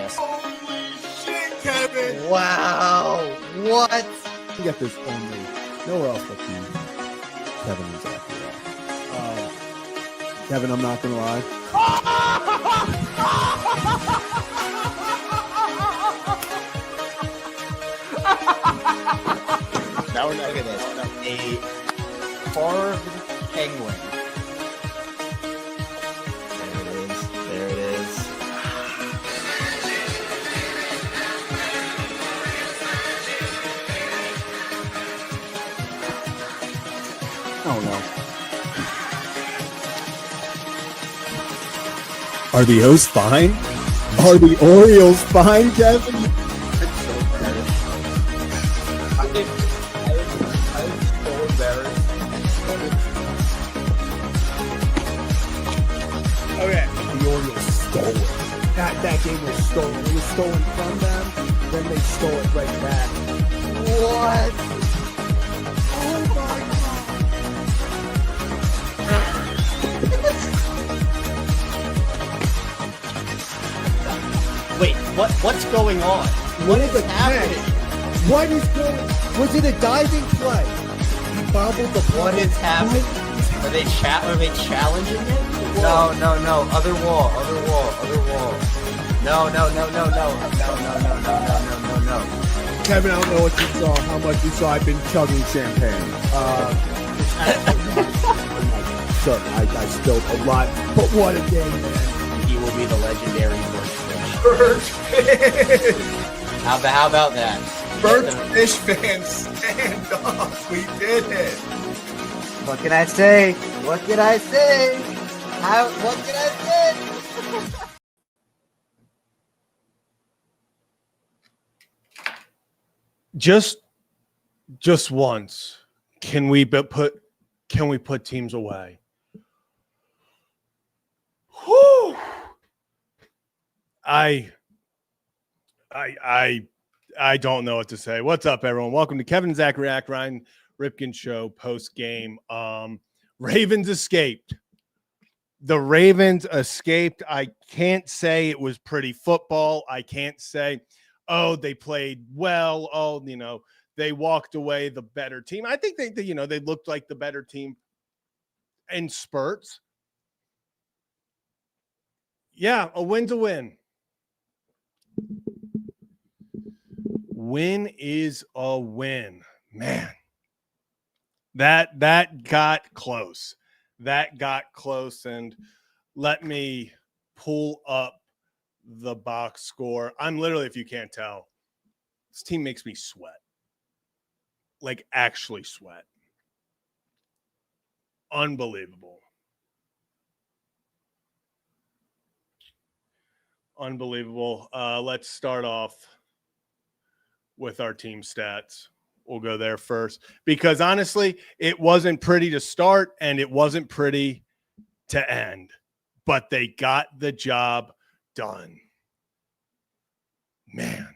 this. Holy shit, Kevin! Wow. What? You get this only nowhere else but you, Kevin and Zach. Kevin, I'm not gonna lie. Now look at this. A carved penguin. There it is. Oh no. Are the O's fine? Are the Orioles fine, Kevin? I'm so embarrassed. Okay. The Orioles stole it. That game was stolen. It was stolen from them, then they stole it right back. What? Oh my god. Wait, what's going on? What is happening? What is going? Was it a diving play? He bobbled the ball. What is happening? Are they challenging it? No. Other wall. No. Kevin, I don't know what you saw, how much you saw. I've been chugging champagne. Sure, I spilled a lot, but what a game, man. He will be the legendary Birdfish! How about that? Birdfish fans, stand up. We did it. What can I say? What can I say? What can I say? Just once, can we put teams away? Whew. I don't know what to say. What's up, everyone? Welcome to Kevin and Zach React, Ryan Ripken Show post game. Ravens escaped. The Ravens escaped. I can't say it was pretty football. I can't say, oh, they played well. Oh, they walked away the better team. I think they looked like the better team in spurts. Yeah, a win's a win. Win is a win. Man, that got close. That got close. And let me pull up the box score. I'm literally, if you can't tell, this team makes me sweat. Like, actually sweat. Unbelievable. Unbelievable. Let's start off with our team stats. We'll go there first because honestly, it wasn't pretty to start and it wasn't pretty to end, but they got the job done. Man,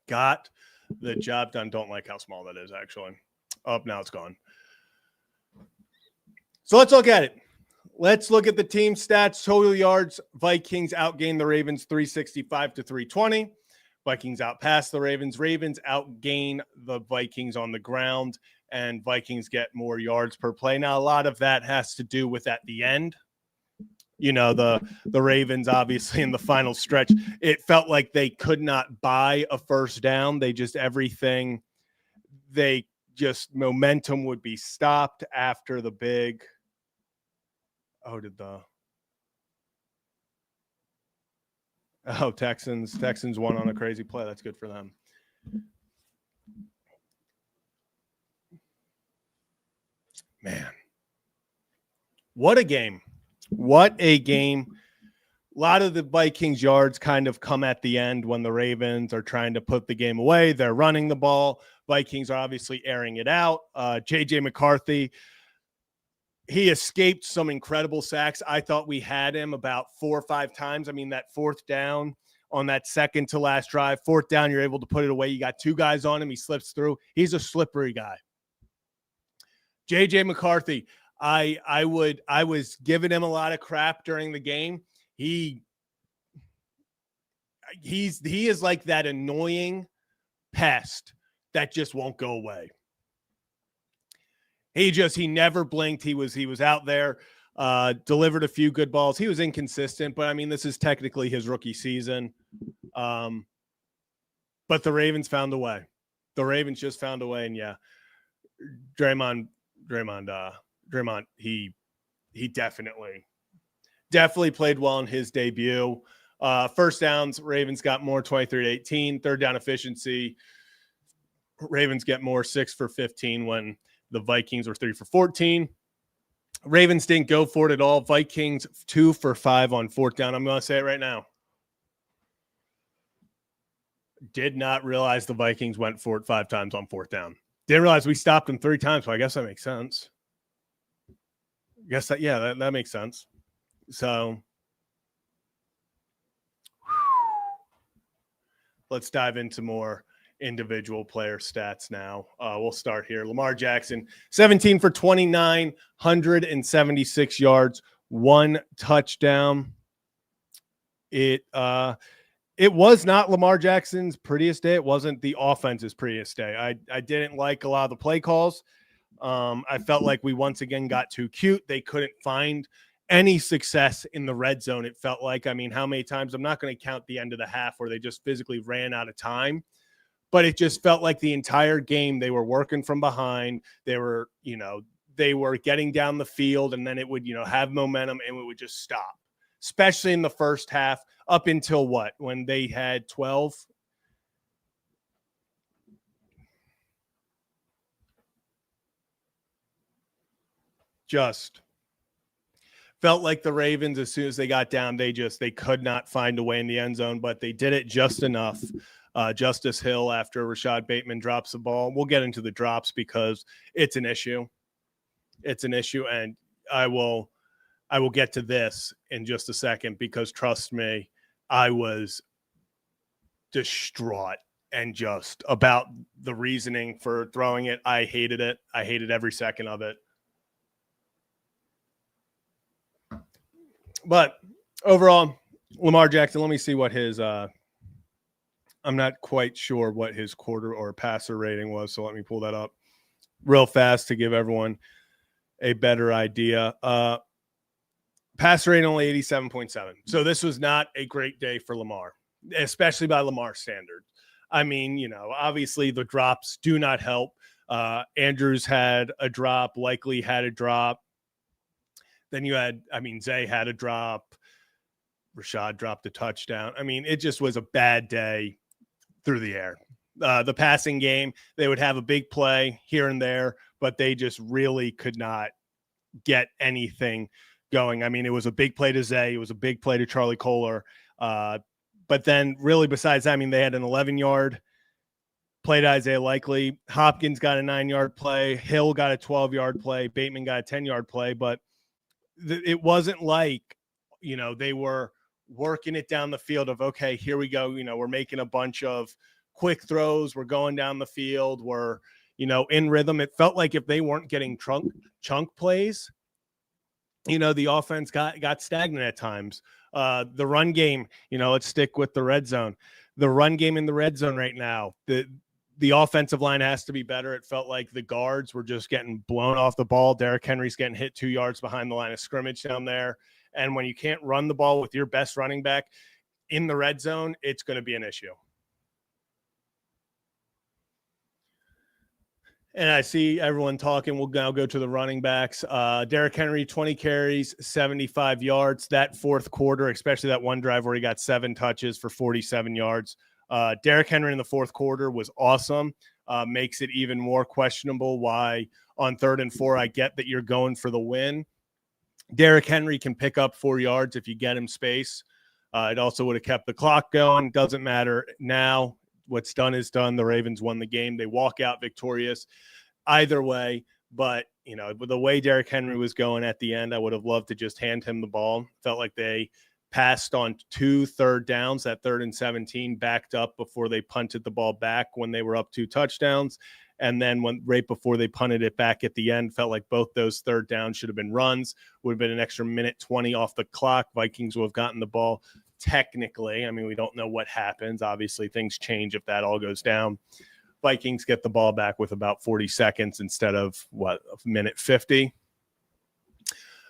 got the job done. Don't like how small that is, actually. Oh, now it's gone. So let's look at it. Let's look at the team stats. Total yards, Vikings outgained the Ravens 365 to 320. Vikings outpassed the Ravens. Ravens outgain the Vikings on the ground, and Vikings get more yards per play. Now, a lot of that has to do with at the end. The Ravens, obviously, in the final stretch, it felt like they could not buy a first down. Momentum would be stopped after the big. Texans won on a crazy play. That's good for them. Man, what a game. What a game. A lot of the Vikings yards kind of come at the end when the Ravens are trying to put the game away. They're running the ball. Vikings are obviously airing it out. J.J. McCarthy, he escaped some incredible sacks. I thought we had him about 4 or 5 times. I mean, that fourth down on that second to last drive, fourth down, you're able to put it away. You got 2 guys on him. He slips through. He's a slippery guy. J.J. McCarthy, I was giving him a lot of crap during the game. he is like that annoying pest that just won't go away. He never blinked. He was out there, delivered a few good balls. He was inconsistent, but I mean, this is technically his rookie season. But the Ravens found a way. The Ravens just found a way, and yeah, Draymond, he definitely played well in his debut. First downs, Ravens got more, 23-18. Third down efficiency, Ravens get more, 6 for 15 when the Vikings were 3 for 14. Ravens didn't go for it at all. Vikings 2 for 5 on fourth down. I'm going to say it right now. Did not realize the Vikings went for it 5 times on fourth down. Didn't realize we stopped them 3 times, so I guess that makes sense. That makes sense. So let's dive into more individual player stats now. We'll start here. Lamar Jackson, 17 for 29, 176 yards, 1 touchdown. It was not Lamar Jackson's prettiest day. It wasn't the offense's prettiest day. I didn't like a lot of the play calls. I felt like we once again got too cute. They couldn't find any success in the red zone. It felt like, I mean, how many times? I'm not going to count the end of the half where they just physically ran out of time, but it just felt like the entire game they were working from behind. They were getting down the field, and then it would, have momentum and it would just stop, especially in the first half up until when they had 12. Just felt like the Ravens, as soon as they got down, they could not find a way in the end zone, but they did it just enough. Justice Hill, after Rashad Bateman drops the ball, we'll get into the drops because it's an issue. It's an issue, and I will get to this in just a second because trust me, I was distraught and just about the reasoning for throwing it. I hated it. I hated every second of it. But overall, Lamar Jackson, let me see what his I'm not quite sure what his quarter or passer rating was, so let me pull that up real fast to give everyone a better idea. Passer rating only 87.7. So this was not a great day for Lamar, especially by Lamar standards. I mean, obviously the drops do not help. Andrews had a drop, Likely had a drop. Then you had, Zay had a drop. Rashad dropped a touchdown. I mean, it just was a bad day through the air. The passing game, they would have a big play here and there, but they just really could not get anything going. I mean, it was a big play to Zay. It was a big play to Charlie Kohler. But then really besides that, they had an 11-yard play to Isaiah Likely. Hopkins got a 9-yard play. Hill got a 12-yard play. Bateman got a 10-yard play. But it wasn't like, they were working it down the field of, okay, here we go. We're making a bunch of quick throws. We're going down the field. We're, in rhythm. It felt like if they weren't getting chunk plays, the offense got stagnant at times. The run game, let's stick with the red zone. The run game in the red zone right now, the offensive line has to be better. It felt like the guards were just getting blown off the ball. Derrick Henry's getting hit 2 yards behind the line of scrimmage down there. And when you can't run the ball with your best running back in the red zone, it's going to be an issue. And I see everyone talking. We'll now go to the running backs. Derrick Henry, 20 carries, 75 yards. That fourth quarter, especially that one drive where he got 7 touches for 47 yards. Derrick Henry in the fourth quarter was awesome. Makes it even more questionable why on 3rd and 4, I get that you're going for the win. Derrick Henry can pick up 4 yards if you get him space. It also would have kept the clock going. Doesn't matter now. What's done is done. The Ravens won the game. They walk out victorious either way. But, the way Derrick Henry was going at the end, I would have loved to just hand him the ball. Felt like they passed on 2 third downs, that 3rd and 17, backed up before they punted the ball back when they were up 2 touchdowns. And then right before they punted it back at the end, felt like both those third downs should have been runs, would have been an extra minute 20 off the clock. Vikings would have gotten the ball technically. I mean, we don't know what happens. Obviously, things change if that all goes down. Vikings get the ball back with about 40 seconds instead of, a minute 50.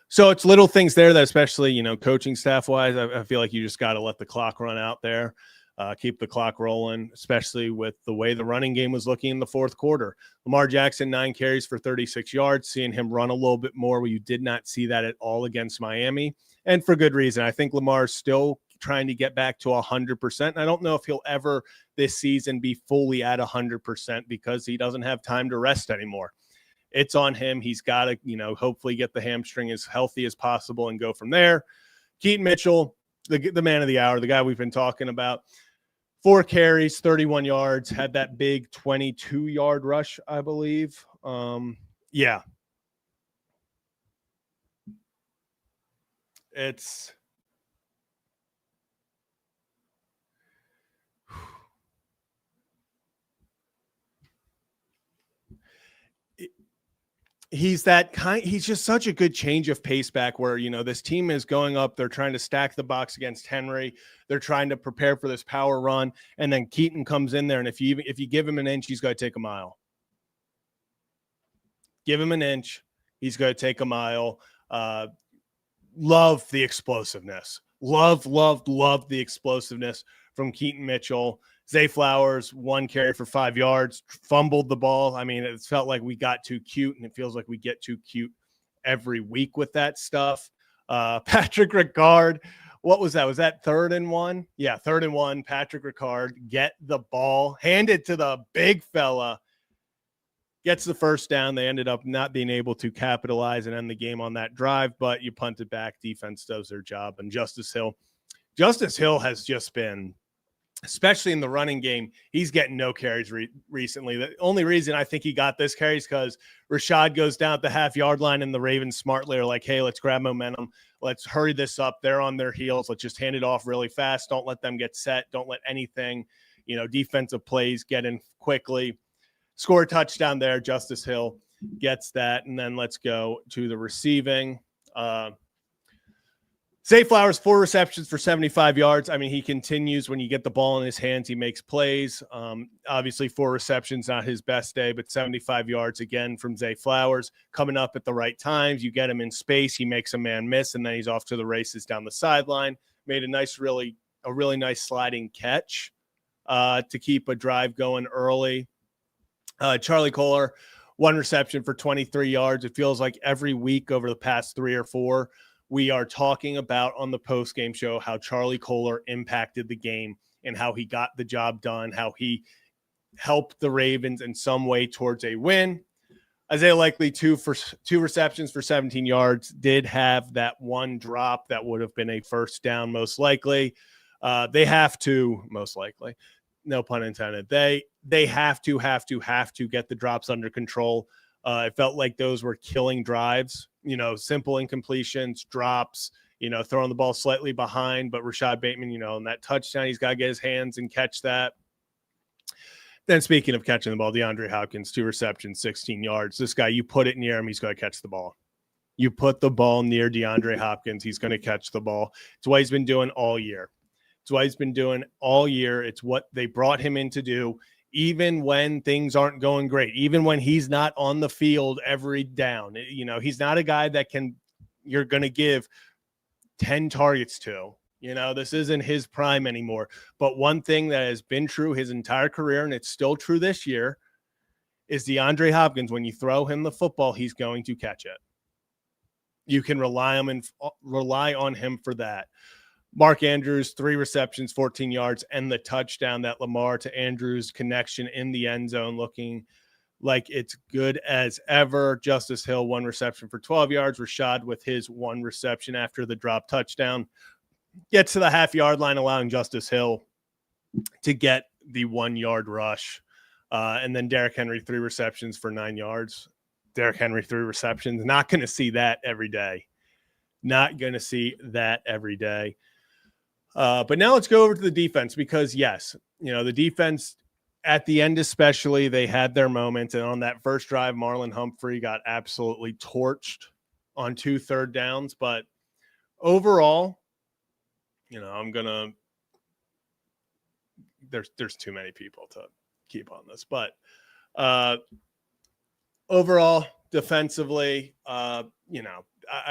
So it's little things there that, especially, coaching staff-wise, I feel like you just got to let the clock run out there. Keep the clock rolling, especially with the way the running game was looking in the fourth quarter. Lamar Jackson, 9 carries for 36 yards, seeing him run a little bit more where you did not see that at all against Miami, and for good reason. I think Lamar's still trying to get back to 100%. I don't know if he'll ever this season be fully at 100% because he doesn't have time to rest anymore. It's on him. He's got to, hopefully get the hamstring as healthy as possible and go from there. Keaton Mitchell, the man of the hour, the guy we've been talking about. 4 carries, 31 yards, had that big 22-yard rush, I believe. Yeah. It's he's just such a good change of pace back where, this team is going up. They're trying to stack the box against Henry. They're trying to prepare for this power run. And then Keaton comes in there. And if you give him an inch, he's going to take a mile. Give him an inch. He's going to take a mile. Love the explosiveness. Love the explosiveness from Keaton Mitchell. Zay Flowers, 1 carry for 5 yards, fumbled the ball. I mean, it felt like we got too cute, and it feels like we get too cute every week with that stuff. Patrick Ricard, what was that? Was that 3rd and 1? Yeah, 3rd and 1. Patrick Ricard get the ball, hand it to the big fella, gets the first down. They ended up not being able to capitalize and end the game on that drive, but you punt it back. Defense does their job. And Justice Hill has just been, especially in the running game, he's getting no carries recently. The only reason I think he got this carry is because Rashad goes down at the half-yard line, and the Ravens smartly are like, hey, let's grab momentum. Let's hurry this up. They're on their heels. Let's just hand it off really fast. Don't let them get set. Don't let anything, defensive plays get in quickly. Score a touchdown there. Justice Hill gets that. And then let's go to the receiving. Zay Flowers, 4 receptions for 75 yards. I mean, he continues when you get the ball in his hands, he makes plays. Obviously, 4 receptions, not his best day, but 75 yards again from Zay Flowers. Coming up at the right times, you get him in space, he makes a man miss, and then he's off to the races down the sideline. Made a really nice sliding catch to keep a drive going early. Charlie Kolar, 1 reception for 23 yards. It feels like every week over the past 3 or 4, we are talking about on the post-game show how Charlie Kolar impacted the game and how he got the job done, how he helped the Ravens in some way towards a win. Isaiah Likely, 2 receptions for 17 yards, did have that 1 drop that would have been a first down most likely. They have to, most likely, no pun intended, they have to get the drops under control. It felt like those were killing drives, simple incompletions, drops, throwing the ball slightly behind. But Rashad Bateman, on that touchdown, he's got to get his hands and catch that. Then speaking of catching the ball, DeAndre Hopkins, 2 receptions, 16 yards. This guy, you put it near him, he's going to catch the ball. You put the ball near DeAndre Hopkins, he's going to catch the ball. It's what he's been doing all year. It's what they brought him in to do. Even when things aren't going great, even when he's not on the field every down, he's not a guy that you're going to give 10 targets to. This isn't his prime anymore. But one thing that has been true his entire career, and it's still true this year, is DeAndre Hopkins, when you throw him the football, he's going to catch it. You can rely on him for that. Mark Andrews, 3 receptions, 14 yards, and the touchdown, that Lamar to Andrews connection in the end zone, looking like it's good as ever. Justice Hill, 1 reception for 12 yards. Rashad with his 1 reception after the drop touchdown. Gets to the half-yard line, allowing Justice Hill to get the 1-yard rush. And then Derrick Henry, 3 receptions for 9 yards. Derrick Henry, 3 receptions. Not going to see that every day. But now let's go over to the defense because, yes, the defense at the end especially, they had their moments. And on that first drive, Marlon Humphrey got absolutely torched on 2 third downs. But overall, I'm gonna. There's too many people to keep on this, but overall, defensively, I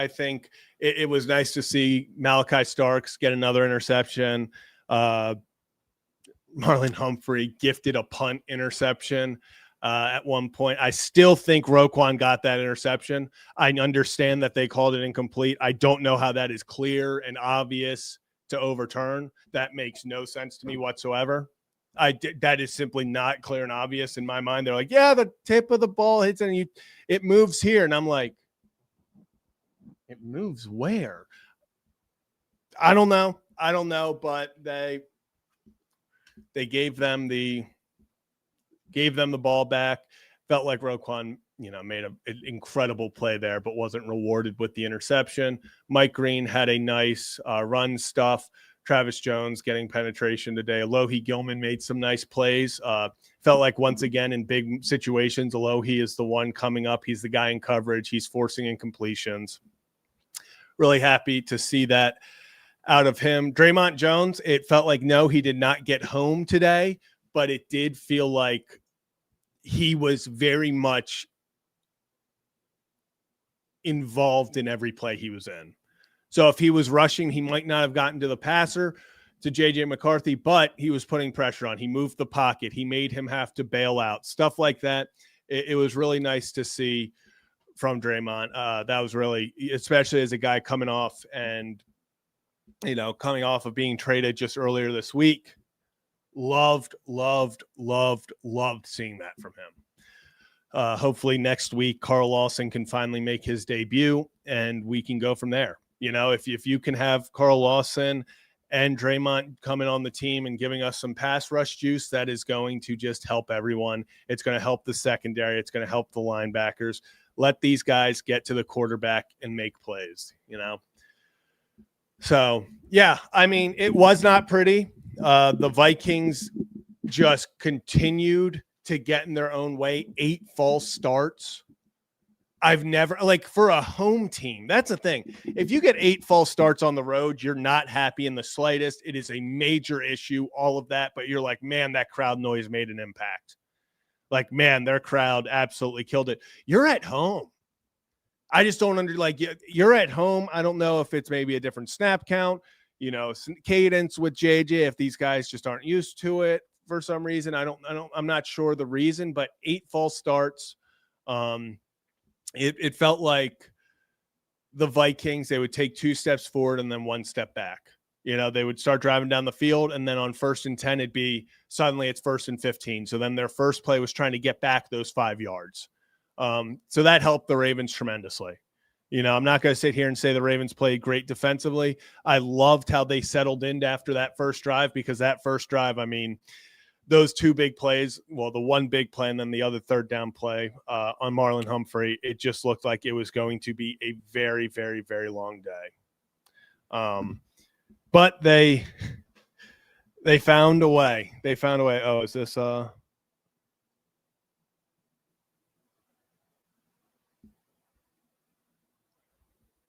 think it was nice to see Malachi Starks get another interception. Marlon Humphrey gifted a punt interception at one point. I still think Roquan got that interception. I understand that they called it incomplete. I don't know how that is clear and obvious to overturn. That makes no sense to me whatsoever. That is simply not clear and obvious in my mind. They're like, yeah, the tip of the ball hits and it moves here. And I'm like, it moves where? I don't know, but they gave them the ball back. Felt like Roquan, made an incredible play there, but wasn't rewarded with the interception. Mike Green had a nice run stuff. Travis Jones getting penetration today. Alohi Gilman made some nice plays. Felt like once again in big situations, Alohi is the one coming up. He's the guy in coverage. He's forcing incompletions. Really happy to see that out of him. Draymond Jones, it felt like, no, he did not get home today, but it did feel like he was very much involved in every play he was in. So if he was rushing, he might not have gotten to the passer, to J.J. McCarthy, but he was putting pressure on. He moved the pocket. He made him have to bail out. Stuff like that. It was really nice to see from Draymond. That was really, especially as a guy coming off of being traded just earlier this week. Loved seeing that from him. Hopefully next week, Carl Lawson can finally make his debut and we can go from there. If you can have Carl Lawson and Draymond coming on the team and giving us some pass rush juice, that is going to just help everyone. It's going to help the secondary. It's going to help the linebackers. Let these guys get to the quarterback and make plays, So, yeah, it was not pretty. The Vikings just continued to get in their own way. 8 false starts. I've never, for a home team, that's the thing. If you get 8 false starts on the road, you're not happy in the slightest. It is a major issue, all of that. But you're like, man, that crowd noise made an impact. Their crowd absolutely killed it. You're at home. I just don't you're at home. I don't know if it's maybe a different snap count, cadence with JJ, if these guys just aren't used to it for some reason. I'm not sure the reason, but 8 false starts. It felt like the Vikings, they would take 2 steps forward and then 1 step back. They would start driving down the field, and then on 1st and 10, it'd be suddenly it's 1st and 15. So then their first play was trying to get back those 5 yards. So that helped the Ravens tremendously. I'm not going to sit here and say the Ravens played great defensively. I loved how they settled in after that first drive, because that first drive, those 2 big plays, well, the one big play and then the other 3rd down play on Marlon Humphrey, it just looked like it was going to be a very, very, very long day. But they found a way. Oh, is this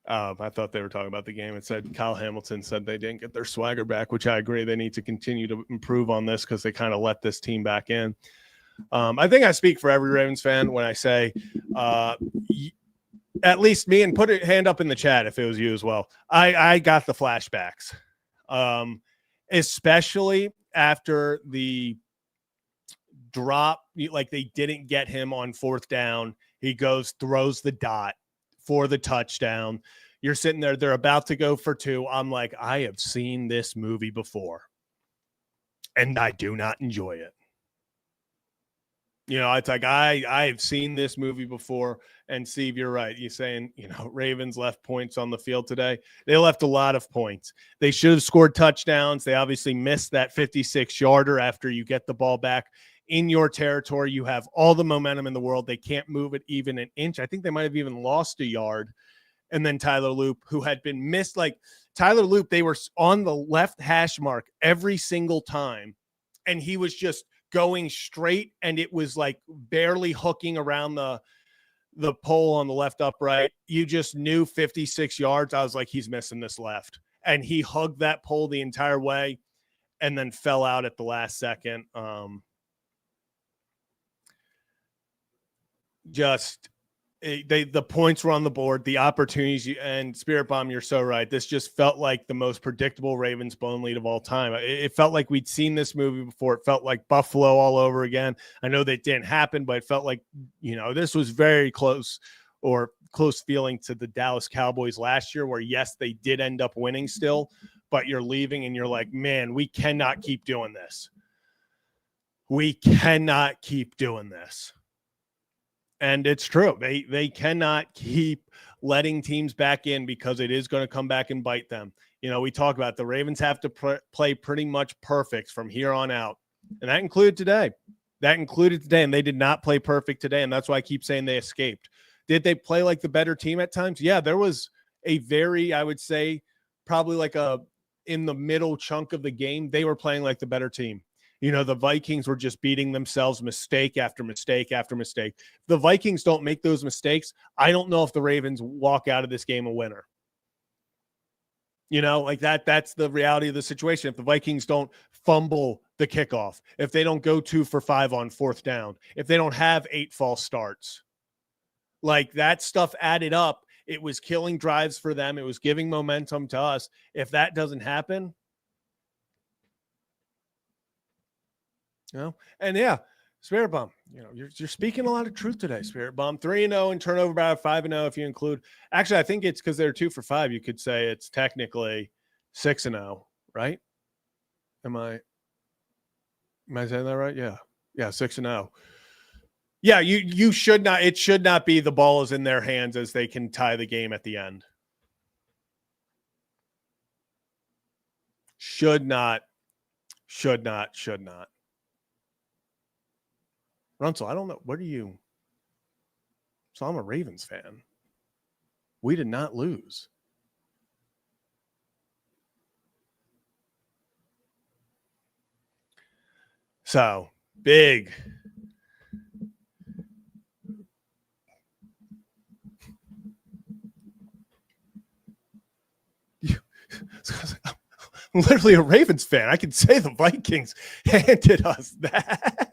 I thought they were talking about the game. It said Kyle Hamilton said they didn't get their swagger back, which I agree. They need to continue to improve on this because they kind of let this team back in. I think I speak for every Ravens fan when I say at least me, and put a hand up in the chat if it was you as well. I got the flashbacks, especially after the drop. They didn't get him on 4th down. He throws the dot for the touchdown. You're sitting there, they're about to go for 2. I'm like, I have seen this movie before, and I do not enjoy it. It's like, I have seen this movie before. And Steve, you're right. You're saying, Ravens left points on the field today. They left a lot of points. They should have scored touchdowns. They obviously missed that 56-yarder after you get the ball back in your territory. You have all the momentum in the world. They can't move it even an inch. I think they might have even lost a yard. And then Tyler Loop, who had been missed, Tyler Loop, they were on the left hash mark every single time. And he was just going straight, and it was barely hooking around the pole on the left upright. You just knew 56 yards. I was like, he's missing this left. and he hugged that pole the entire way and then fell out at the last second. The points were on the board, the opportunities, and Spirit Bomb, you're so right. This just felt like the most predictable Ravens blown lead of all time. It felt like we'd seen this movie before. It felt like Buffalo all over again. I know that didn't happen, but it felt like, this was very close feeling to the Dallas Cowboys last year, where yes, they did end up winning still, but you're leaving and you're like, man, we cannot keep doing this. We cannot keep doing this. And it's true. They cannot keep letting teams back in, because it is going to come back and bite them. We talk about the Ravens have to play pretty much perfect from here on out. And that included today. And they did not play perfect today. And that's why I keep saying they escaped. Did they play like the better team at times? Yeah, there was a very, I would say, probably like in the middle chunk of the game, they were playing like the better team. The Vikings were just beating themselves mistake after mistake after mistake. If the Vikings don't make those mistakes, I don't know if the Ravens walk out of this game a winner. Like that's the reality of the situation. If the Vikings don't fumble the kickoff, if they don't go 2 for 5 on 4th down, if they don't have 8 false starts, like that stuff added up. It was killing drives for them. It was giving momentum to us. If that doesn't happen, and yeah, Spirit Bomb, you're speaking a lot of truth today, Spirit Bomb. 3-0 and turnover about 5-0 if you include. Actually, I think it's because they're 2 for 5. You could say it's technically 6-0, right? Am I saying that right? Yeah, 6-0. Yeah, you should not. It should not be the ball is in their hands as they can tie the game at the end. Should not. Runsell, I don't know. What are you? So I'm a Ravens fan. We did not lose. So big. I'm literally a Ravens fan. I can say the Vikings handed us that.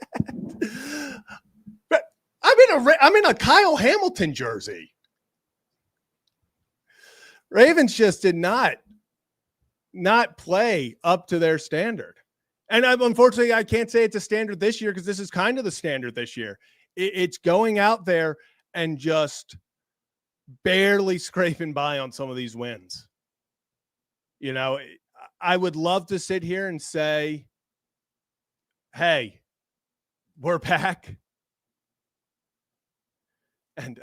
But I'm in a Kyle Hamilton jersey. Ravens just did not play up to their standard. And unfortunately, I can't say it's a standard this year, because this is kind of the standard this year. It's going out there and just barely scraping by on some of these wins. I would love to sit here and say, hey, we're back. And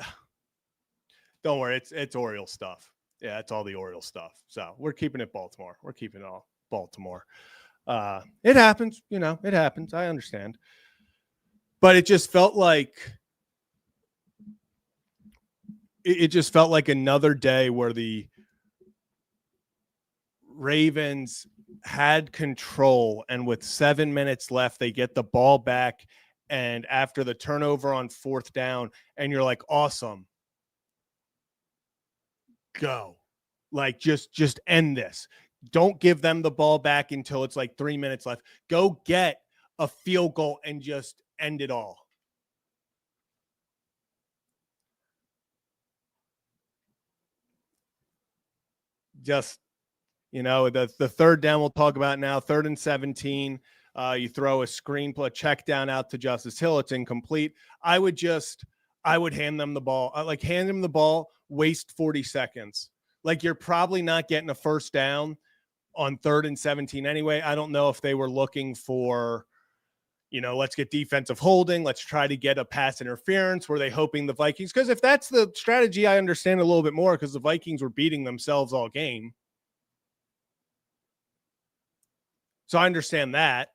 don't worry, it's Orioles stuff. Yeah, it's all the Orioles stuff. So we're keeping it Baltimore. We're keeping it all Baltimore. It happens, it happens. I understand. But it just felt like another day where the Ravens had control, and with 7 minutes left, they get the ball back. And after the turnover on 4th down, and you're like, awesome. Go. Like, just end this. Don't give them the ball back until it's like 3 minutes left. Go get a field goal and just end it all. Just, the 3rd down we'll talk about now, 3rd and 17. You throw a screen play, check down out to Justice Hill. It's incomplete. I would hand them the ball. Hand him the ball, waste 40 seconds. Like, you're probably not getting a 1st down on 3rd and 17 anyway. I don't know if they were looking for, let's get defensive holding. Let's try to get a pass interference. Were they hoping the Vikings? Because if that's the strategy, I understand a little bit more, because the Vikings were beating themselves all game. So I understand that,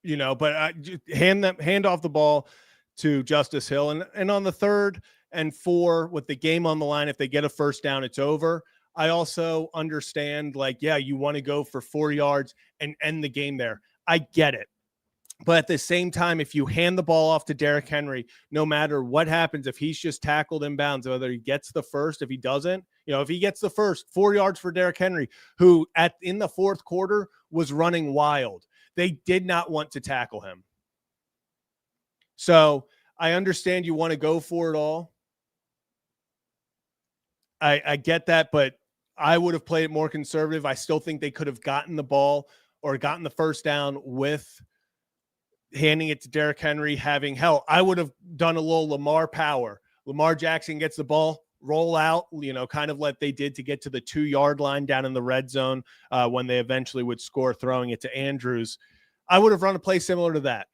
but hand off the ball to Justice Hill. And on the 3rd and 4 with the game on the line, if they get a 1st down, it's over. I also understand, you want to go for 4 yards and end the game there. I get it. But at the same time, if you hand the ball off to Derrick Henry, no matter what happens, if he's just tackled inbounds, whether he gets the 1st, if he doesn't, You know, if he gets the first, 4 yards for Derrick Henry, who in the fourth quarter was running wild. They did not want to tackle him. So I understand you want to go for it all. I get that, but I would have played it more conservative. I still think they could have gotten the ball or gotten the first down with handing it to Derrick Henry, I would have done a little Lamar power. Lamar Jackson gets the ball, roll out, kind of like they did to get to the 2-yard line down in the red zone when they eventually would score, throwing it to Andrews. I would have run a play similar to that.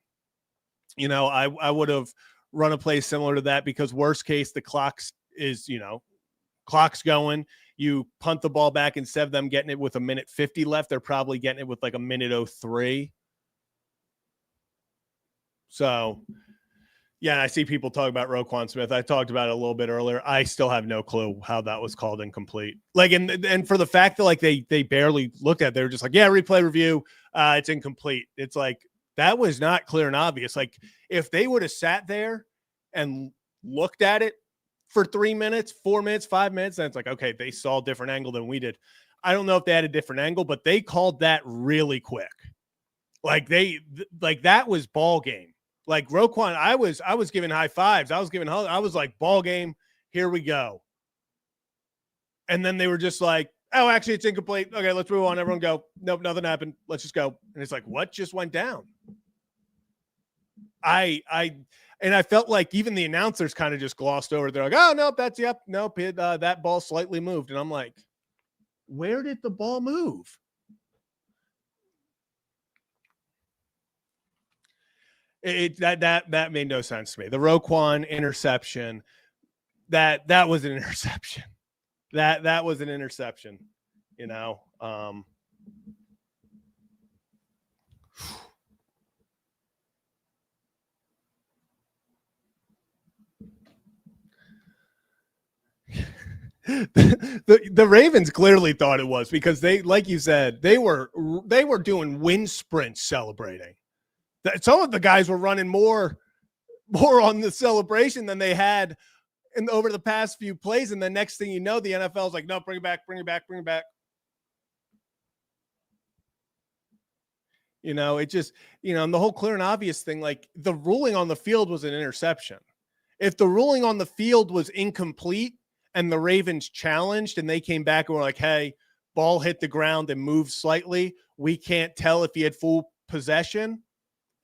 I would have run a play similar to that because worst case, the clock's going. You punt the ball back instead of them getting it with 1:50 left. They're probably getting it with like 1:03. So, yeah, I see people talk about Roquan Smith. I talked about it a little bit earlier. I still have no clue how that was called incomplete. Like, and for the fact that like they barely looked at it, they were just like, yeah, replay review, it's incomplete. It's like, that was not clear and obvious. Like, if they would have sat there and looked at it for 3 minutes, 4 minutes, 5 minutes, then it's like, okay, they saw a different angle than we did. I don't know if they had a different angle, but they called that really quick. Like that was ball game. Like Roquan, I was giving high fives. I was like, ball game, here we go. And then they were just like, oh, actually it's incomplete. Okay, let's move on. Everyone go. Nope, nothing happened. Let's just go. And it's like, what just went down? I felt like even the announcers kind of just glossed over. They're like, oh, nope, that ball slightly moved. And I'm like, where did the ball move? That made no sense to me. The Roquan interception, that was an interception. That was an interception, The Ravens clearly thought it was because they, like you said, they were doing wind sprints celebrating. Some of the guys were running more on the celebration than they had over the past few plays. And the next thing you know, the NFL is like, no, bring it back. It just, and the whole clear and obvious thing, like the ruling on the field was an interception. If the ruling on the field was incomplete and the Ravens challenged and they came back and were like, hey, ball hit the ground and moved slightly, we can't tell if he had full possession.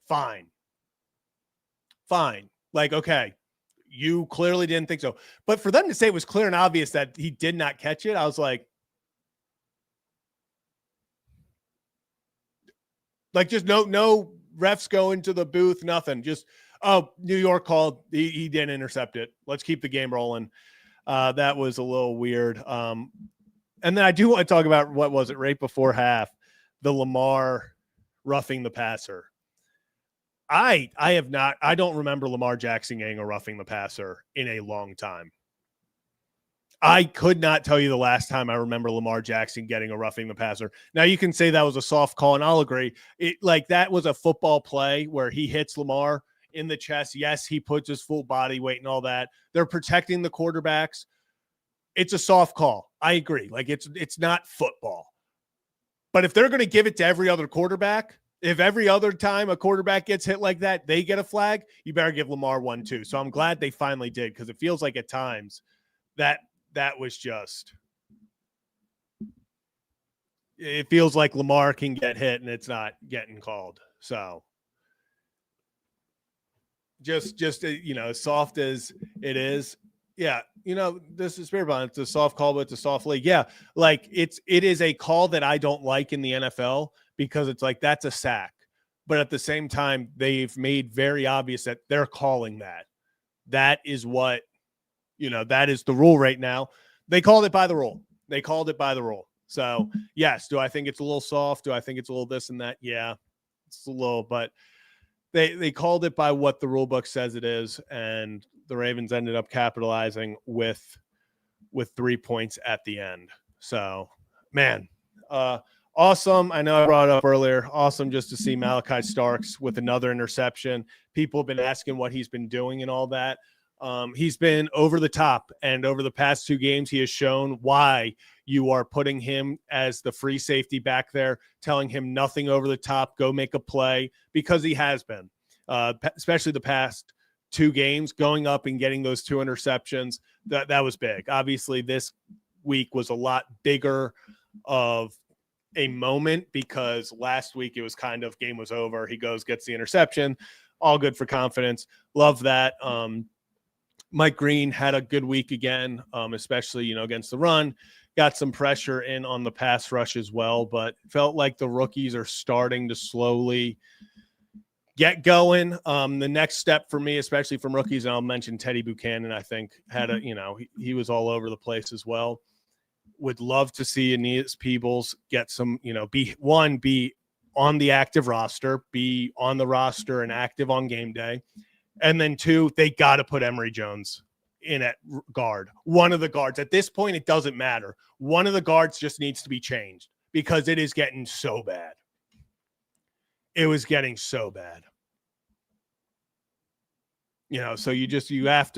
Fine. Like, okay, you clearly didn't think so. But for them to say it was clear and obvious that he did not catch it, I was like just no refs go into the booth, nothing. Just, oh, New York called. He didn't intercept it. Let's keep the game rolling. That was a little weird. And then I do want to talk about, what was it, right before half, the Lamar roughing the passer. I don't remember Lamar Jackson getting a roughing the passer in a long time. I could not tell you the last time I remember Lamar Jackson getting a roughing the passer. Now you can say that was a soft call, and I'll agree. That was a football play where he hits Lamar in the chest. Yes, he puts his full body weight and all that. They're protecting the quarterbacks. It's a soft call. I agree. Like it's not football. But if they're going to give it to every other quarterback, if every other time a quarterback gets hit like that, they get a flag, you better give Lamar one too. So I'm glad they finally did, because it feels like at times that was just, it feels like Lamar can get hit and it's not getting called. So just as soft as it is. Yeah. This is Spirit Bond. It's a soft call, but it's a soft league. Yeah. Like it is a call that I don't like in the NFL, because it's like, that's a sack. But at the same time, they've made very obvious that they're calling that. That is what, that is the rule right now. They called it by the rule. So yes. Do I think it's a little soft? Do I think it's a little this and that? Yeah, it's a little, but they called it by what the rule book says it is. And the Ravens ended up capitalizing with 3 points at the end. So, man, awesome. I know I brought it up earlier. Awesome just to see Malachi Starks with another interception. People have been asking what he's been doing and all that. He's been over the top, and over the past 2 games, he has shown why you are putting him as the free safety back there, telling him nothing over the top, go make a play, because he has been, especially the past 2 games, going up and getting those 2 interceptions. That was big. Obviously, this week was a lot bigger of a moment because last week it was kind of game was over. He goes, gets the interception, all good for confidence. Love that. Mike Green had a good week again, especially, against the run. Got some pressure in on the pass rush as well, but felt like the rookies are starting to slowly get going. The next step for me, especially from rookies, and I'll mention Teddy Buchanan, I think had a, he was all over the place as well. Would love to see Aeneas Peebles get some, be on the active roster, be on the roster and active on game day. And then 2, they got to put Emory Jones in at guard. One of the guards. At this point, it doesn't matter. One of the guards just needs to be changed because it is getting so bad. It was getting so bad. So you have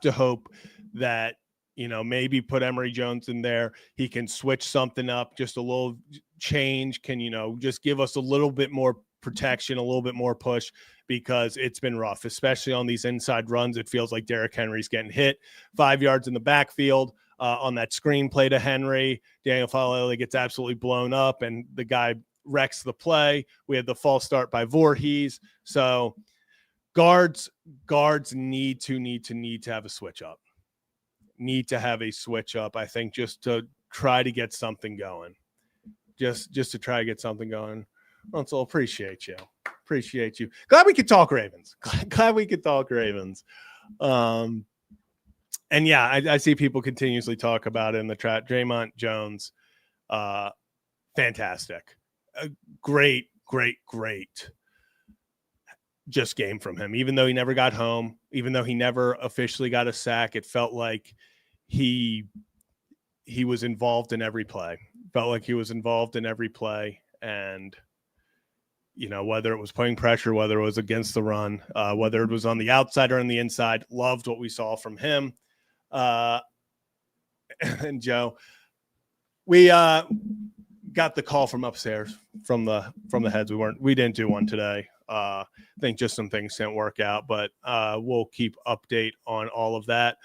to hope that, maybe put Emory Jones in there. He can switch something up, just a little change, can, just give us a little bit more protection, a little bit more push, because it's been rough, especially on these inside runs. It feels like Derrick Henry's getting hit 5 yards in the backfield on that screen play to Henry. Daniel Faalele gets absolutely blown up, and the guy wrecks the play. We had the false start by Voorhees. So guards need to have a switch up. Need to have a switch up, I think, just to try to get something going. Just to try to get something going. Russell, appreciate you. Glad we could talk Ravens. And yeah, I see people continuously talk about it in the chat. Draymond Jones, fantastic. Great just game from him. Even though he never got home, even though he never officially got a sack, it felt like he was involved in every play. And whether it was putting pressure, whether it was against the run, whether it was on the outside or on the inside, loved what we saw from him. And Joe, we got the call from upstairs from the heads. We didn't do one today. I think just some things didn't work out, but we'll keep update on all of that.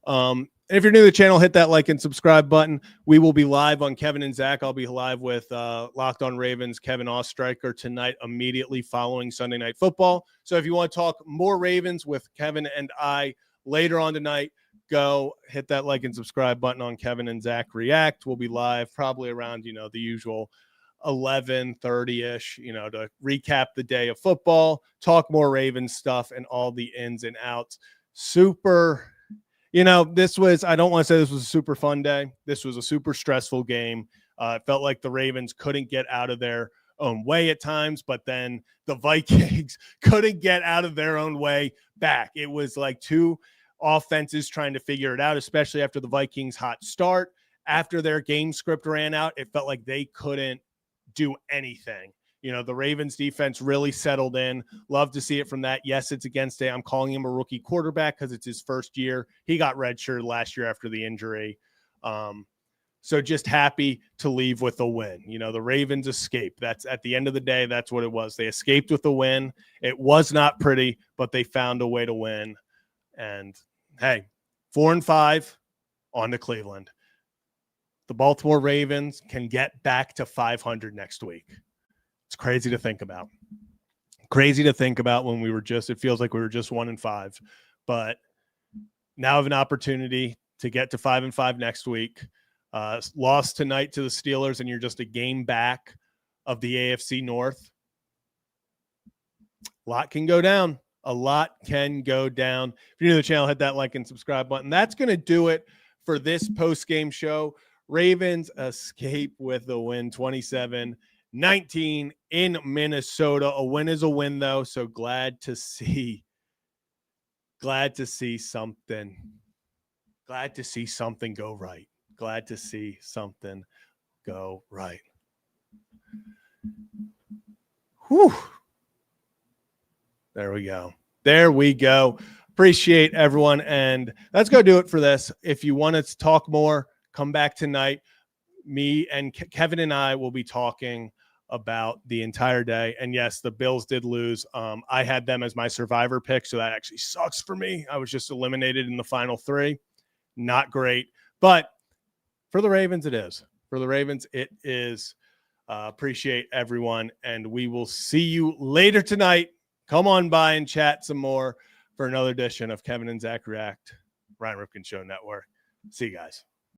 And if you're new to the channel, hit that like and subscribe button. We will be live on Kevin and Zach. I'll be live with Locked On Ravens, Kevin Ostreicher tonight, immediately following Sunday Night Football. So if you want to talk more Ravens with Kevin and I later on tonight, go hit that like and subscribe button on Kevin and Zach React. We'll be live probably around, the usual 11:30-ish, to recap the day of football, talk more Ravens stuff and all the ins and outs. Super, this was, I don't want to say this was a super fun day. This was a super stressful game. It felt like the Ravens couldn't get out of their own way at times, but then the Vikings couldn't get out of their own way back. It was like 2 offenses trying to figure it out, especially after the Vikings' hot start. After their game script ran out, it felt like they couldn't do anything. The Ravens defense really settled in. Love to see it from that. Yes, it's against I'm calling him a rookie quarterback because it's his first year. He got redshirted last year after the injury. So just happy to leave with a win. The Ravens escaped. That's at the end of the day, that's what it was. They escaped with a win. It was not pretty, but they found a way to win. And hey, 4-5 on to Cleveland. The Baltimore Ravens can get back to 500 next week. It's crazy to think about. When we were it feels like we were just 1-5, but now have an opportunity to get to 5-5 next week. Lost tonight to the Steelers, and you're just a game back of the AFC North. A lot can go down. If you're new to the channel, hit that like and subscribe button. That's going to do it for this post-game show. Ravens escape with a win, 27-19 in Minnesota. A win is a win, though, so glad to see something. Glad to see something go right. Whew. There we go. Appreciate everyone. And let's go do it for this. If you want to talk more, come back tonight. Me and Kevin and I will be talking about the entire day. And yes, the Bills did lose. I had them as my survivor pick, so that actually sucks for me. I was just eliminated in the final 3. Not great. But for the Ravens, it is. For the Ravens, it is. Appreciate everyone. And we will see you later tonight. Come on by and chat some more for another edition of Kevin and Zach React, Ryan Ripken Show Network. See you guys.